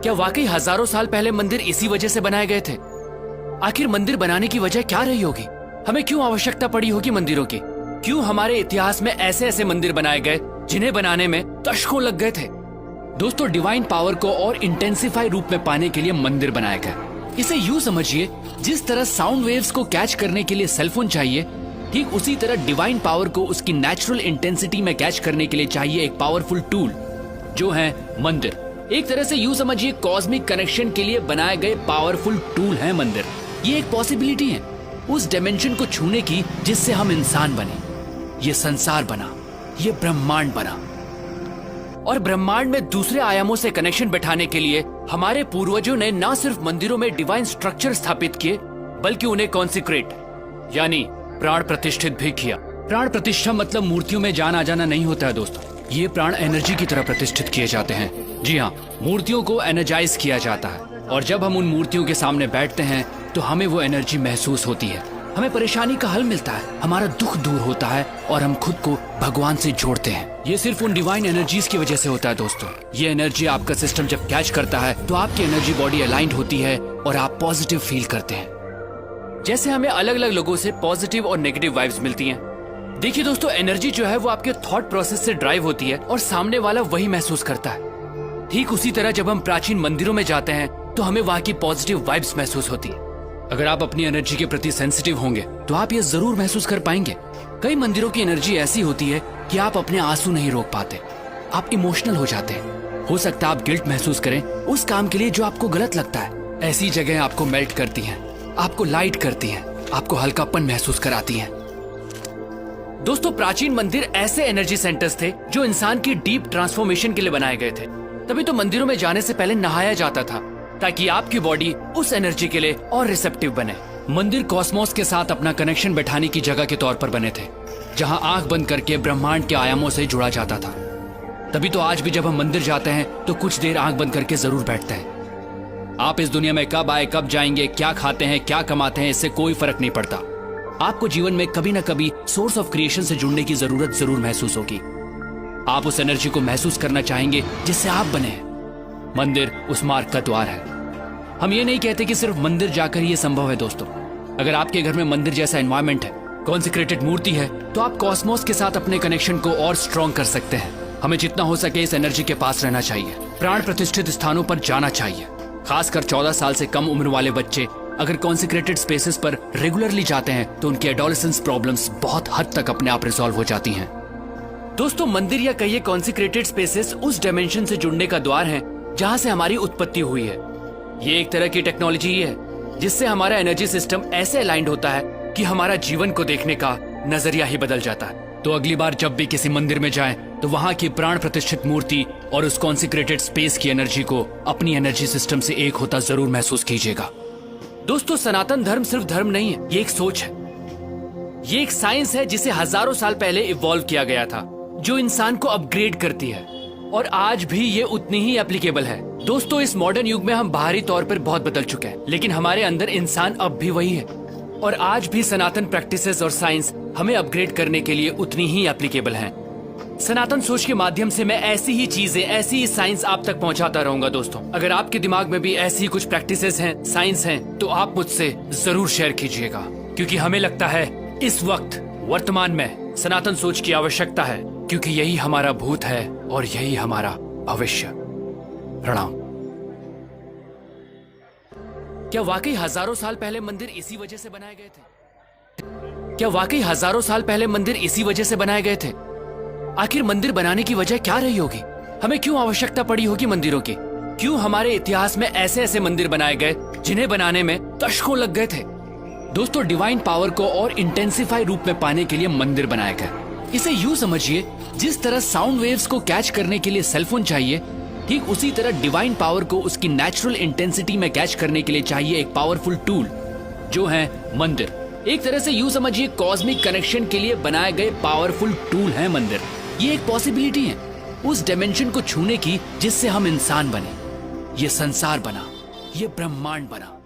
क्या वाकई हजारों साल पहले मंदिर इसी वजह से बनाए गए थे? आखिर मंदिर बनाने की वजह क्या रही होगी? हमें क्यों आवश्यकता पड़ी होगी मंदिरों की? क्यों हमारे इतिहास में ऐसे ऐसे मंदिर बनाए गए जिन्हें बनाने में दशकों लग गए थे? दोस्तों, डिवाइन पावर को और इंटेंसिफाई रूप में पाने के लिए मंदिर बनाया गया। इसे यूं समझिए, जिस तरह साउंड वेव्स को कैच करने के लिए सेलफोन चाहिए, ठीक उसी तरह डिवाइन पावर को उसकी नेचुरल इंटेंसिटी में कैच करने के लिए चाहिए एक पावरफुल टूल, जो है मंदिर। एक तरह से यूं समझिए, कॉस्मिक कनेक्शन के लिए बनाए गए पावरफुल टूल है मंदिर। ये एक पॉसिबिलिटी है उस डायमेंशन को छूने की जिससे हम इंसान बने, ये संसार बना, ये ब्रह्मांड बना। और ब्रह्मांड में दूसरे आयामों से कनेक्शन बैठाने के लिए हमारे पूर्वजों ने न सिर्फ मंदिरों में डिवाइन स्ट्रक्चर स्थापित किए, बल्कि उन्हें कॉन्सिक्रेट यानी प्राण प्रतिष्ठित भी किया। प्राण प्रतिष्ठा मतलब मूर्तियों में जान आ जाना नहीं होता है दोस्तों, ये प्राण एनर्जी की तरह प्रतिष्ठित किए जाते हैं। जी हाँ, मूर्तियों को एनर्जाइज किया जाता है, और जब हम उन मूर्तियों के सामने बैठते हैं तो हमें वो एनर्जी महसूस होती है। हमें परेशानी का हल मिलता है, हमारा दुख दूर होता है और हम खुद को भगवान से जोड़ते हैं। ये सिर्फ उन डिवाइन एनर्जीज की वजह से होता है दोस्तों। ये एनर्जी आपका सिस्टम जब कैच करता है तो आपकी एनर्जी बॉडी अलाइंड होती है और आप पॉजिटिव फील करते हैं। जैसे हमें अलग अलग लोगों से पॉजिटिव और नेगेटिव वाइब्स मिलती हैं। देखिए दोस्तों, एनर्जी जो है वो आपके थॉट प्रोसेस से ड्राइव होती है और सामने वाला वही महसूस करता है। ठीक उसी तरह जब हम प्राचीन मंदिरों में जाते हैं तो हमें वहाँ की पॉजिटिव वाइब्स महसूस होती है। अगर आप अपनी एनर्जी के प्रति सेंसिटिव होंगे तो आप ये जरूर महसूस कर पाएंगे। कई मंदिरों की एनर्जी ऐसी होती है कि आप अपने आंसू नहीं रोक पाते, आप इमोशनल हो जाते हैं। हो सकता है आप गिल्ट महसूस करें उस काम के लिए जो आपको गलत लगता है। ऐसी जगह आपको मेल्ट करती हैं, आपको लाइट करती हैं, आपको हल्कापन महसूस कराती हैं। दोस्तों, प्राचीन मंदिर ऐसे एनर्जी सेंटर्स थे जो इंसान की डीप ट्रांसफॉर्मेशन के लिए बनाए गए थे। तभी तो मंदिरों में जाने से पहले नहाया जाता था, ताकि आपकी बॉडी उस एनर्जी के लिए और रिसेप्टिव बने। मंदिर कॉस्मोस के साथ अपना कनेक्शन बैठाने की जगह के तौर पर बने थे, जहां आंख बंद करके ब्रह्मांड के आयामों से जुड़ा जाता था। तभी तो आज भी जब हम मंदिर जाते हैं तो कुछ देर आंख बंद करके जरूर बैठते हैं। आप इस दुनिया में कब आए, कब जाएंगे, क्या खाते हैं, क्या कमाते हैं, इससे कोई फर्क नहीं पड़ता। आपको जीवन में कभी न कभी सोर्स ऑफ क्रिएशन से जुड़ने की जरूरत जरूर महसूस होगी। आप उस एनर्जी को महसूस करना चाहेंगे जिससे आप बने। मंदिर उस मार्ग का द्वार है। हम ये नहीं कहते कि सिर्फ मंदिर जाकर ये संभव है दोस्तों। अगर आपके घर में मंदिर जैसा एनवायरनमेंट है, कॉन्सिक्रेटेड मूर्ति है, तो आप कॉस्मोस के साथ अपने कनेक्शन को और स्ट्रॉन्ग कर सकते हैं। हमें जितना हो सके इस एनर्जी के पास रहना चाहिए, प्राण प्रतिष्ठित स्थानों पर जाना चाहिए। खासकर 14 साल से कम उम्र वाले बच्चे अगर कॉन्सिक्रेटेड स्पेसेस पर रेगुलरली जाते हैं तो उनकी एडोलेसेंस प्रॉब्लम्स बहुत हद तक अपने आप रिजॉल्व हो जाती हैं। दोस्तों, मंदिर या कहिए कॉन्सिक्रेटेड स्पेसेस उस डायमेंशन से जुड़ने का द्वार है जहां से हमारी उत्पत्ति हुई है। ये एक तरह की टेक्नोलॉजी है जिससे हमारा एनर्जी सिस्टम ऐसे अलाइंड होता है कि हमारा जीवन को देखने का नजरिया ही बदल जाता है। तो अगली बार जब भी किसी मंदिर में जाएं तो वहां की प्राण प्रतिष्ठित मूर्ति और उस कॉन्सिक्रेटेड स्पेस की एनर्जी को अपनी एनर्जी सिस्टम से एक होता जरूर महसूस कीजिएगा। दोस्तों, सनातन धर्म सिर्फ धर्म नहीं है, ये एक सोच है, ये एक साइंस है जिसे हजारों साल पहले इवॉल्व किया गया था, जो इंसान को अपग्रेड करती है और आज भी ये उतनी ही एप्लीकेबल है। दोस्तों, इस मॉडर्न युग में हम बाहरी तौर पर बहुत बदल चुके हैं, लेकिन हमारे अंदर इंसान अब भी वही है और आज भी सनातन प्रैक्टिसेस और साइंस हमें अपग्रेड करने के लिए उतनी ही एप्लीकेबल हैं। सनातन सोच के माध्यम से मैं ऐसी ही चीजें, ऐसी ही साइंस आप तक पहुंचाता रहूंगा। दोस्तों, अगर आपके दिमाग में भी ऐसी ही कुछ प्रैक्टिसेस हैं, साइंस हैं, तो आप मुझसे जरूर शेयर कीजिएगा, क्योंकि हमें लगता है इस वक्त वर्तमान में सनातन सोच की आवश्यकता है, क्योंकि यही हमारा भूत है और यही हमारा भविष्य। प्रणाम। क्या वाकई हजारों साल पहले मंदिर इसी वजह से बनाए गए थे? क्या वाकई हजारों साल पहले मंदिर इसी वजह से बनाए गए थे? आखिर मंदिर बनाने की वजह क्या रही होगी? हमें क्यों आवश्यकता पड़ी होगी मंदिरों की? क्यों हमारे इतिहास में ऐसे ऐसे मंदिर बनाए गए जिन्हें बनाने में दशकों लग गए थे? दोस्तों, डिवाइन पावर को और इंटेंसिफाई रूप में पाने के लिए मंदिर बनाए गए। इसे यूं समझिए, जिस तरह साउंड वेव्स को कैच करने के लिए सेलफोन चाहिए, ठीक उसी तरह डिवाइन पावर को उसकी नेचुरल इंटेंसिटी में कैच करने के लिए चाहिए एक पावरफुल टूल, जो है मंदिर। एक तरह से यूं समझिए, कॉस्मिक कनेक्शन के लिए बनाए गए पावरफुल टूल है मंदिर। ये एक पॉसिबिलिटी है उस डायमेंशन को छूने की जिससे हम इंसान बने, ये संसार बना, ये ब्रह्मांड बना।